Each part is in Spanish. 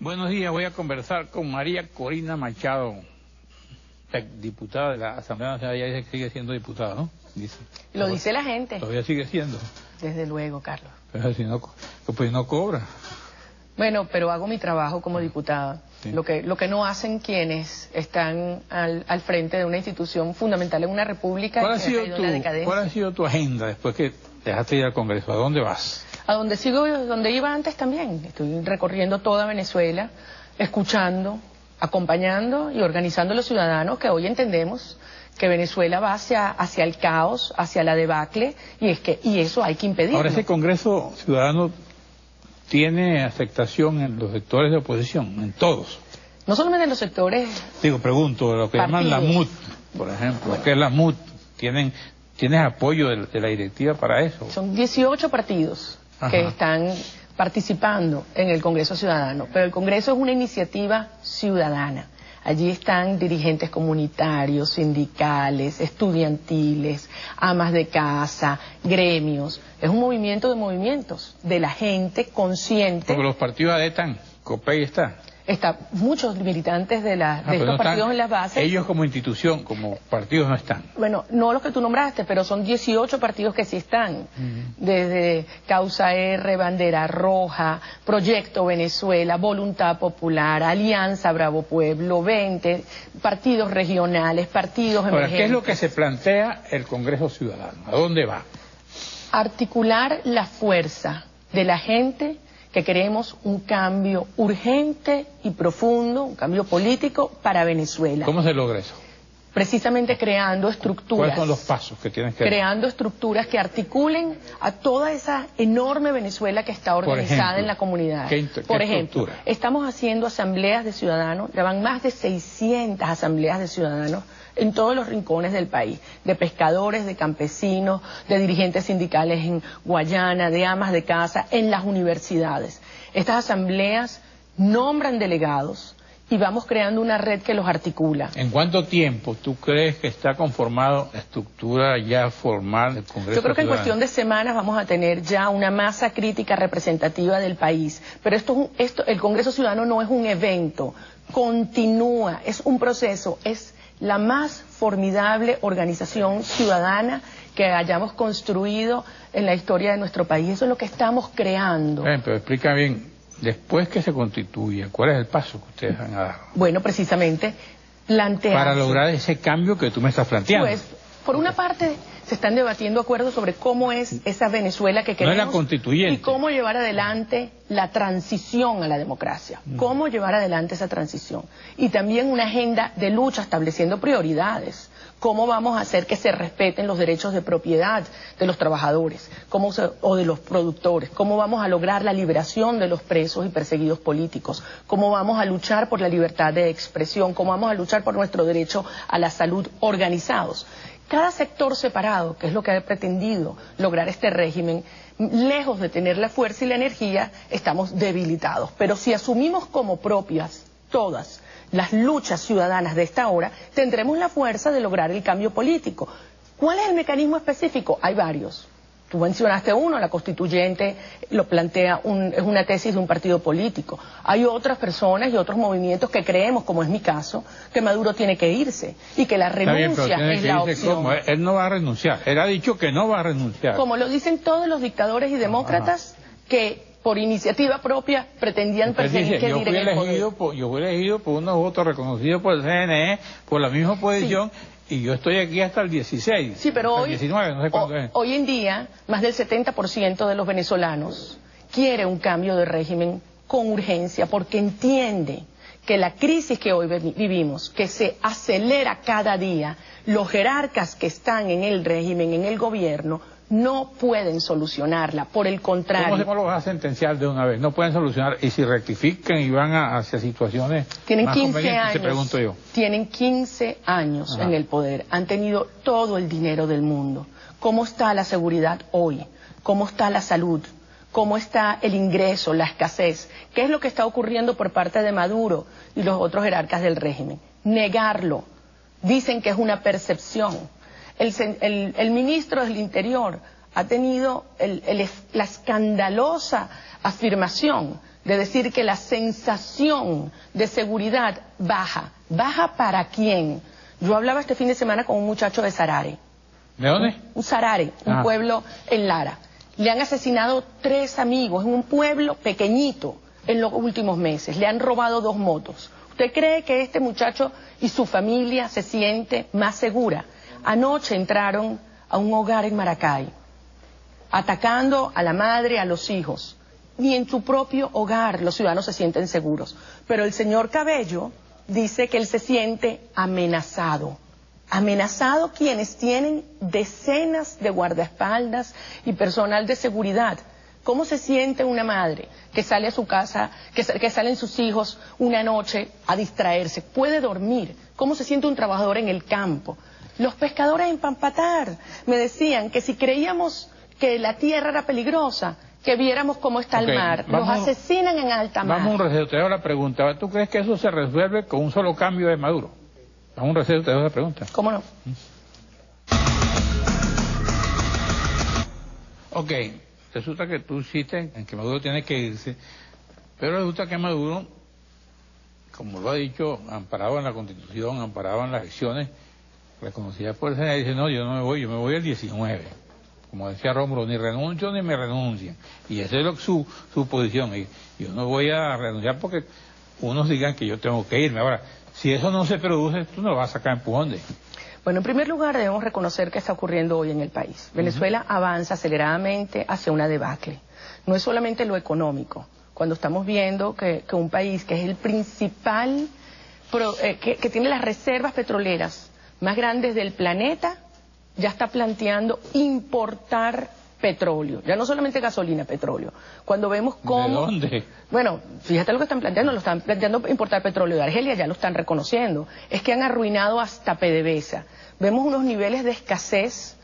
Buenos días, voy a conversar con María Corina Machado, diputada de la Asamblea Nacional. Ella dice que sigue siendo diputada, ¿no? Dice. Lo dice la gente. Todavía sigue siendo. Desde luego, Carlos. Pero si no, pues no cobra. Bueno, pero hago mi trabajo como diputada. Sí. Lo que no hacen quienes están al frente de una institución fundamental en una república. ¿Cuál ha sido tu agenda después que dejaste ir al Congreso? ¿A dónde vas? A donde sigo, donde iba antes también. Estoy recorriendo toda Venezuela, escuchando, acompañando y organizando a los ciudadanos que hoy entendemos que Venezuela va hacia el caos, hacia la debacle, y eso hay que impedirlo. Ahora, ese Congreso Ciudadano tiene aceptación en los sectores de oposición, en todos. No solamente en los sectores. Pregunto, lo que llaman la MUD, por ejemplo, ¿qué es la MUD? ¿Tienes apoyo de la directiva para eso? Son 18 partidos que están participando en el Congreso Ciudadano, pero el Congreso es una iniciativa ciudadana. Allí están dirigentes comunitarios, sindicales, estudiantiles, amas de casa, gremios. Es un movimiento de movimientos, de la gente consciente. Porque los partidos adetan, COPEI está. Muchos militantes de estos partidos en las bases. Ellos como institución, como partidos no están. Bueno, no los que tú nombraste, pero son 18 partidos que sí están. Desde Causa R, Bandera Roja, Proyecto Venezuela, Voluntad Popular, Alianza Bravo Pueblo, 20 partidos regionales, partidos emergentes. Ahora, ¿qué es lo que se plantea el Congreso Ciudadano? ¿A dónde va? Articular la fuerza de la gente que queremos un cambio urgente y profundo, un cambio político para Venezuela. ¿Cómo se logra eso? Precisamente creando estructuras. ¿Cuáles son los pasos que tienes que dar? Creando estructuras que articulen a toda esa enorme Venezuela que está organizada en la comunidad. Por ejemplo, estamos haciendo asambleas de ciudadanos, ya van más de 600 asambleas de ciudadanos en todos los rincones del país, de pescadores, de campesinos, de dirigentes sindicales en Guayana, de amas de casa, en las universidades. Estas asambleas nombran delegados y vamos creando una red que los articula. ¿En cuánto tiempo tú crees que está conformado la estructura ya formal del Congreso? Yo creo que en cuestión de semanas vamos a tener ya una masa crítica representativa del país. Pero el Congreso Ciudadano no es un evento, continúa, es un proceso, es la más formidable organización ciudadana que hayamos construido en la historia de nuestro país. Eso es lo que estamos creando. Pero explica bien, después que se constituye, ¿cuál es el paso que ustedes van a dar? Bueno, precisamente, plantear... Para lograr ese cambio que tú me estás planteando. Pues, por una parte, se están debatiendo acuerdos sobre cómo es esa Venezuela que queremos. No es la constituyente. Y cómo llevar adelante la transición a la democracia. Cómo llevar adelante esa transición. Y también una agenda de lucha estableciendo prioridades. Cómo vamos a hacer que se respeten los derechos de propiedad de los trabajadores o de los productores. Cómo vamos a lograr la liberación de los presos y perseguidos políticos. Cómo vamos a luchar por la libertad de expresión. Cómo vamos a luchar por nuestro derecho a la salud organizados. Cada sector separado, que es lo que ha pretendido lograr este régimen, lejos de tener la fuerza y la energía, estamos debilitados. Pero si asumimos como propias todas las luchas ciudadanas de esta hora, tendremos la fuerza de lograr el cambio político. ¿Cuál es el mecanismo específico? Hay varios. Tú mencionaste uno, la constituyente lo plantea, es una tesis de un partido político. Hay otras personas y otros movimientos que creemos, como es mi caso, que Maduro tiene que irse y que la renuncia es la opción. ¿Cómo? Él no va a renunciar, él ha dicho que no va a renunciar. Como lo dicen todos los dictadores y demócratas que por iniciativa propia pretendían perseguir que diren el poder. Yo fui elegido por unos votos reconocidos por el CNE, por la misma oposición. Sí. Y yo estoy aquí hasta el 16, sí, pero hasta el 19, no sé cuándo es. Hoy en día, más del 70% de los venezolanos quiere un cambio de régimen con urgencia, porque entiende que la crisis que hoy vivimos, que se acelera cada día, los jerarcas que están en el régimen, en el gobierno, no pueden solucionarla, por el contrario. ¿Cómo lo vas a sentenciar de una vez? No pueden solucionar, y si rectifican y van hacia situaciones tienen más 15 convenientes, años, te pregunto yo. Tienen 15 años en el poder, han tenido todo el dinero del mundo. ¿Cómo está la seguridad hoy? ¿Cómo está la salud? ¿Cómo está el ingreso, la escasez? ¿Qué es lo que está ocurriendo por parte de Maduro y los otros jerarcas del régimen? Negarlo. Dicen que es una percepción. El ministro del Interior ha tenido la escandalosa afirmación de decir que la sensación de seguridad baja. ¿Baja para quién? Yo hablaba este fin de semana con un muchacho de Sarare. ¿De dónde? Un Sarare, un pueblo en Lara. Le han asesinado 3 amigos en un pueblo pequeñito en los últimos meses. Le han robado 2 motos. ¿Usted cree que este muchacho y su familia se siente más segura? Anoche entraron a un hogar en Maracay, atacando a la madre, a los hijos. Ni en su propio hogar los ciudadanos se sienten seguros. Pero el señor Cabello dice que él se siente amenazado. Amenazado quienes tienen decenas de guardaespaldas y personal de seguridad. ¿Cómo se siente una madre que sale a su casa, que salen sus hijos una noche a distraerse? Puede dormir. ¿Cómo se siente un trabajador en el campo? Los pescadores en Pampatar me decían que si creíamos que la tierra era peligrosa, que viéramos cómo está el mar. Los asesinan en alta mar. Vamos a un receso, te hago la pregunta. ¿Tú crees que eso se resuelve con un solo cambio de Maduro? Vamos a un receso, te hago la pregunta. ¿Cómo no? Ok, resulta que tú hiciste en que Maduro tiene que irse, pero resulta que Maduro, como lo ha dicho, amparado en la Constitución, amparado en las elecciones, reconocida por el Senado, dice, no, yo no me voy, yo me voy el 19. Como decía Rómulo, ni renuncio ni me renuncian. Y esa es su posición. Y yo no voy a renunciar porque unos digan que yo tengo que irme. Ahora, si eso no se produce, tú no lo vas a sacar empujón de... Bueno, en primer lugar debemos reconocer qué está ocurriendo hoy en el país. Venezuela avanza aceleradamente hacia una debacle. No es solamente lo económico. Cuando estamos viendo que un país que es el principal, que tiene las reservas petroleras más grandes del planeta, ya está planteando importar petróleo, ya no solamente gasolina, petróleo. Cuando vemos cómo... ¿De dónde? Bueno, fíjate lo que están planteando importar petróleo de Argelia, ya lo están reconociendo. Es que han arruinado hasta PDVSA. Vemos unos niveles de escasez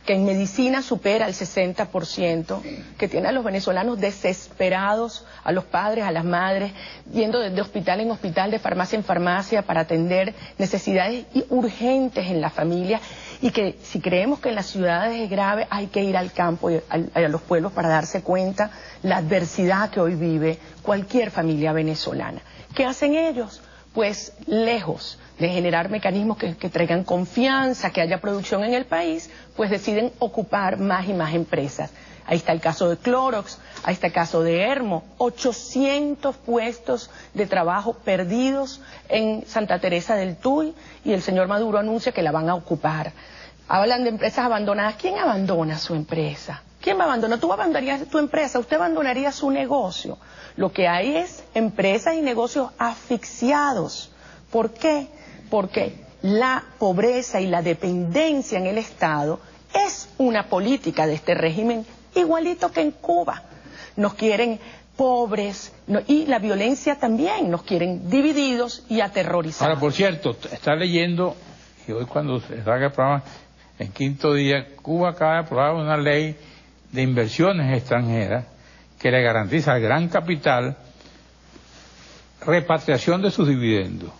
que en medicina supera el 60%, que tiene a los venezolanos desesperados, a los padres, a las madres, yendo de hospital en hospital, de farmacia en farmacia, para atender necesidades urgentes en la familia, y que si creemos que en las ciudades es grave, hay que ir al campo y a los pueblos para darse cuenta la adversidad que hoy vive cualquier familia venezolana. ¿Qué hacen ellos? Pues lejos de generar mecanismos que traigan confianza, que haya producción en el país, pues deciden ocupar más y más empresas. Ahí está el caso de Clorox, ahí está el caso de Hermo, 800 puestos de trabajo perdidos en Santa Teresa del Tuy, y el señor Maduro anuncia que la van a ocupar. Hablan de empresas abandonadas. ¿Quién abandona su empresa? ¿Quién va a abandonar? Tú abandonarías tu empresa, usted abandonaría su negocio. Lo que hay es empresas y negocios asfixiados. ¿Por qué? Porque la pobreza y la dependencia en el Estado es una política de este régimen igualito que en Cuba. Nos quieren pobres, y la violencia también, nos quieren divididos y aterrorizados. Ahora, por cierto, está leyendo, y hoy cuando se salga el programa, en quinto día, Cuba acaba de aprobar una ley de inversiones extranjeras que le garantiza al gran capital repatriación de sus dividendos.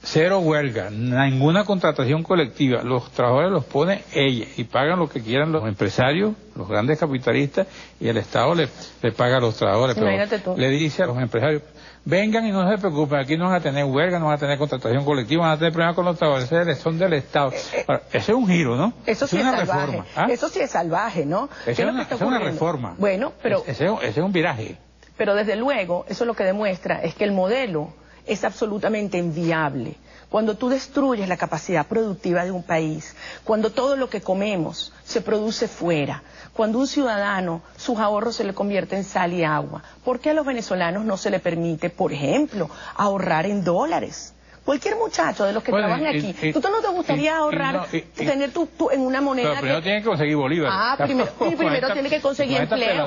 Cero huelga, ninguna contratación colectiva, los trabajadores los pone ella y pagan lo que quieran los empresarios, los grandes capitalistas, y el Estado le paga a los trabajadores. Imagínate tú. Le dice a los empresarios, vengan y no se preocupen, aquí no van a tener huelga, no van a tener contratación colectiva, van a tener problemas con los trabajadores, son del Estado. Ahora, ese es un giro, ¿no? Eso sí es una salvaje. Reforma. ¿Ah? Eso sí es salvaje, ¿no? Esa es una reforma. Bueno, pero... Ese es un viraje. Pero desde luego, eso lo que demuestra es que el modelo es absolutamente inviable. Cuando tú destruyes la capacidad productiva de un país, cuando todo lo que comemos se produce fuera, cuando un ciudadano, sus ahorros se le convierten en sal y agua, ¿por qué a los venezolanos no se le permite, por ejemplo, ahorrar en dólares? Cualquier muchacho de los que trabajan aquí, ¿tú no te gustaría ahorrar, tener tú en una moneda? Pero primero tiene que conseguir bolívares. Primero tiene que conseguir empleo.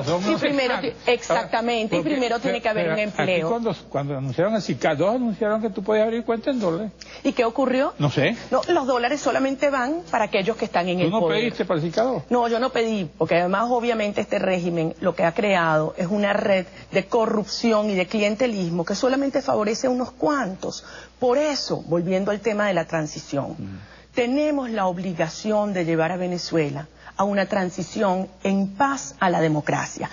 Exactamente, y primero tiene que haber un empleo. Aquí cuando anunciaron el SICAD, dos anunciaron que tú podías abrir cuenta en dólares. ¿Y qué ocurrió? No sé. No, los dólares solamente van para aquellos que están en el poder. ¿Tú no pediste para el SICAD? No, yo no pedí, porque además obviamente este régimen lo que ha creado es una red de corrupción y de clientelismo que solamente favorece a unos cuantos. Por eso, volviendo al tema de la transición, tenemos la obligación de llevar a Venezuela a una transición en paz a la democracia.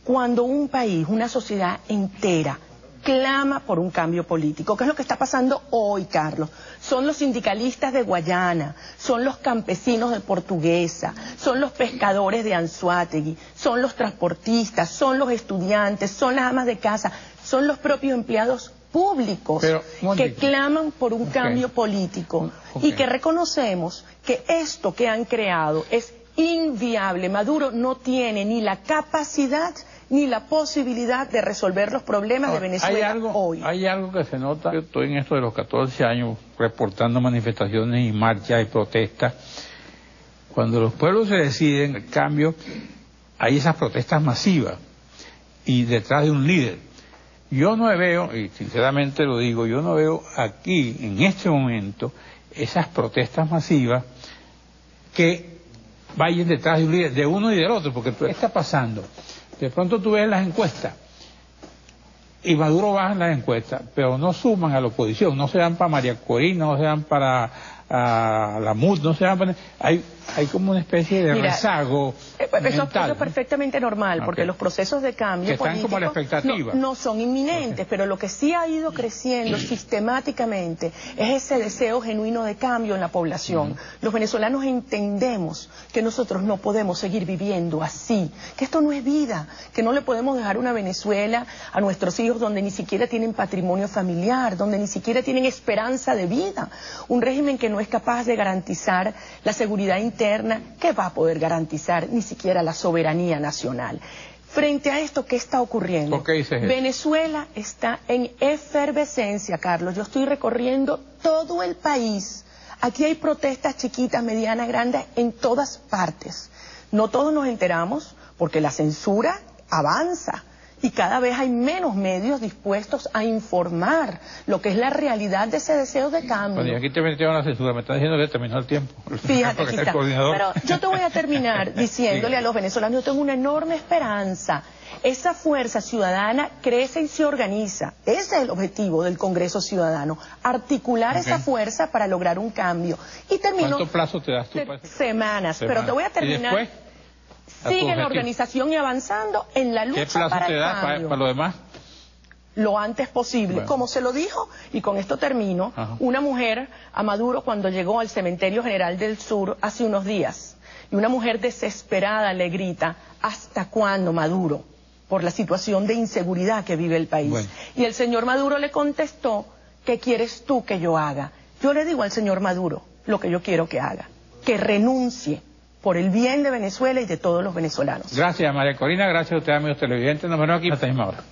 cuando un país, una sociedad entera, clama por un cambio político. ¿Qué es lo que está pasando hoy, Carlos? Son los sindicalistas de Guayana, son los campesinos de Portuguesa, son los pescadores de Anzoátegui, son los transportistas, son los estudiantes, son las amas de casa, son los propios empleados públicos que claman por un cambio político y que reconocemos que esto que han creado es inviable. Maduro no tiene ni la capacidad ni la posibilidad de resolver los problemas de Venezuela hoy. Hay algo que se nota. Yo estoy en esto de los 14 años reportando manifestaciones y marchas y protestas. Cuando los pueblos se deciden el cambio, hay esas protestas masivas y detrás de un líder. Yo no veo, y sinceramente lo digo, yo no veo aquí, en este momento, esas protestas masivas que vayan detrás de un líder, de uno y del otro, porque ¿qué está pasando? De pronto tú ves las encuestas y Maduro baja en las encuestas, pero no suman a la oposición, no se dan para María Corina, no se dan para la MUD, no se dan para... Hay como una especie de rezago mental. Eso es perfectamente normal, porque los procesos de cambio político como a la expectativa. No son inminentes, pero lo que sí ha ido creciendo sistemáticamente es ese deseo genuino de cambio en la población. Los venezolanos entendemos que nosotros no podemos seguir viviendo así, que esto no es vida, que no le podemos dejar una Venezuela a nuestros hijos donde ni siquiera tienen patrimonio familiar, donde ni siquiera tienen esperanza de vida. Un régimen que no es capaz de garantizar la seguridad interna, que va a poder garantizar ni siquiera la soberanía nacional. Frente a esto, ¿qué está ocurriendo? ¿Por qué dices eso? Venezuela está en efervescencia, Carlos. Yo estoy recorriendo todo el país. Aquí hay protestas chiquitas, medianas, grandes, en todas partes. No todos nos enteramos porque la censura avanza. Y cada vez hay menos medios dispuestos a informar lo que es la realidad de ese deseo de cambio. Bueno, y aquí te metieron la censura, me estás diciendo que terminó el tiempo. Fíjate, aquí está. Pero yo te voy a terminar diciéndole a los venezolanos, yo tengo una enorme esperanza. Esa fuerza ciudadana crece y se organiza. Ese es el objetivo del Congreso Ciudadano, articular esa fuerza para lograr un cambio. Y termino... ¿Cuánto plazo te das tú? Semanas, pero te voy a terminar... ¿Y después? Sigue la organización y avanzando en la lucha para el cambio. ¿Qué plazo te da para lo demás? Lo antes posible. Bueno. Como se lo dijo, y con esto termino, una mujer a Maduro cuando llegó al Cementerio General del Sur hace unos días, y una mujer desesperada le grita, ¿hasta cuándo, Maduro? Por la situación de inseguridad que vive el país. Bueno. Y el señor Maduro le contestó, ¿qué quieres tú que yo haga? Yo le digo al señor Maduro lo que yo quiero que haga, que renuncie por el bien de Venezuela y de todos los venezolanos. Gracias, María Corina, gracias a ustedes, amigos televidentes. Nos vemos aquí hasta la misma hora.